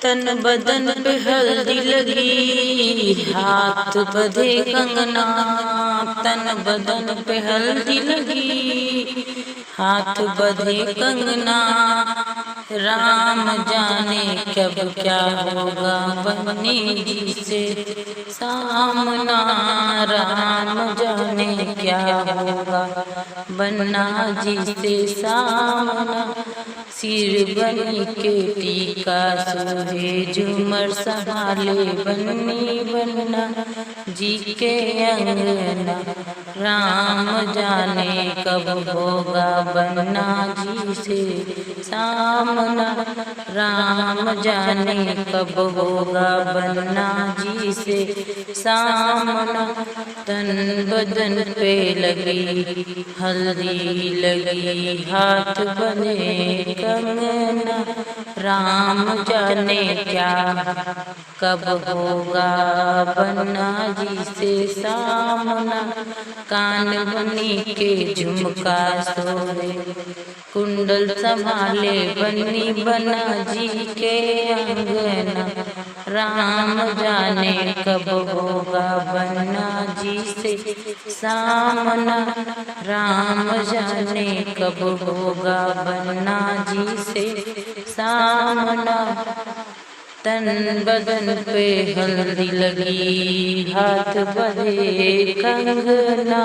तन बदन पे हल्दी लगी, हाथ बंधे कंगना। तन बदन पे हल्दी लगी, हाथ बंधे कंगना। राम जाने कब क्या होगा बन्नी जी से सामना। राम जाने क्या होगा बन्ना जी से सामना। सिर बनी के टीका सोहे, झूमर संभाले बन्नी बन्ना जी के अंगना। राम जाने कब होगा बन्ना जी से सामना। राम जाने कब होगा बन्ना जी से सामना। तन बदन पे लगी हल्दी लगी, हाथ बंधे कंगना। राम जाने क्या कब होगा बन्ना जी से सामना। कान बनी के झुमका सोहे, कुंडल संभाले बन्नी बन्ना जी के अंगना। राम जाने कब होगा बन्ना जी से सामना। राम जाने कब होगा बन्ना जी से सामना। तन बदन पे हल्दी लगी, हाथ बंधे कंगना।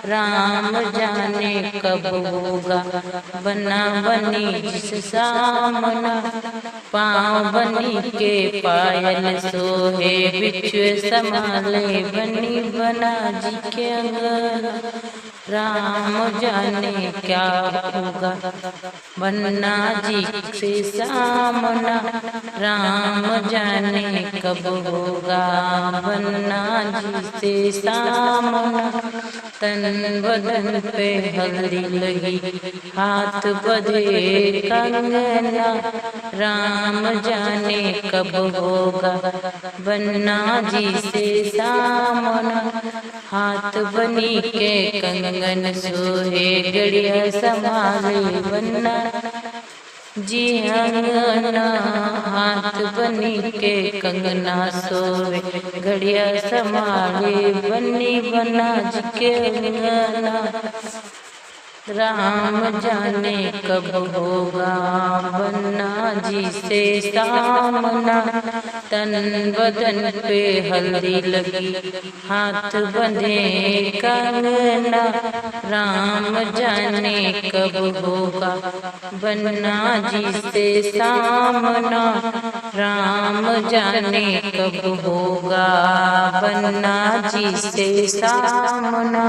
राम जाने कब होगा बन्ना बन्नी जिस सामना। पाँव बनी के पायल सोहे, बिछुए संभाले बन्नी बन्ना जी के अंगना। राम जाने क्या होगा बन्ना जी से सामना। राम जाने कब होगा बन्ना जी से सामना। तन बदन पे हल्दी लगी, हाथ बंधे कंगना। राम जाने कब होगा बन्ना जी से सामना। हाथ बनी के कंगन सोहे, गड़िया संभाले बन्ना जी अंगना। हाथ बनी के कंगना सोवे, घड़िया संभाले बन्नी बन्ना जी के अंगना। राम जाने कब होगा बन्ना जी से सामना। तन बदन पे हल्दी लगी, हाथ बंधे कंगना। राम जाने कब होगा बन्ना जी से सामना। राम जाने कब होगा बन्ना जी से सामना।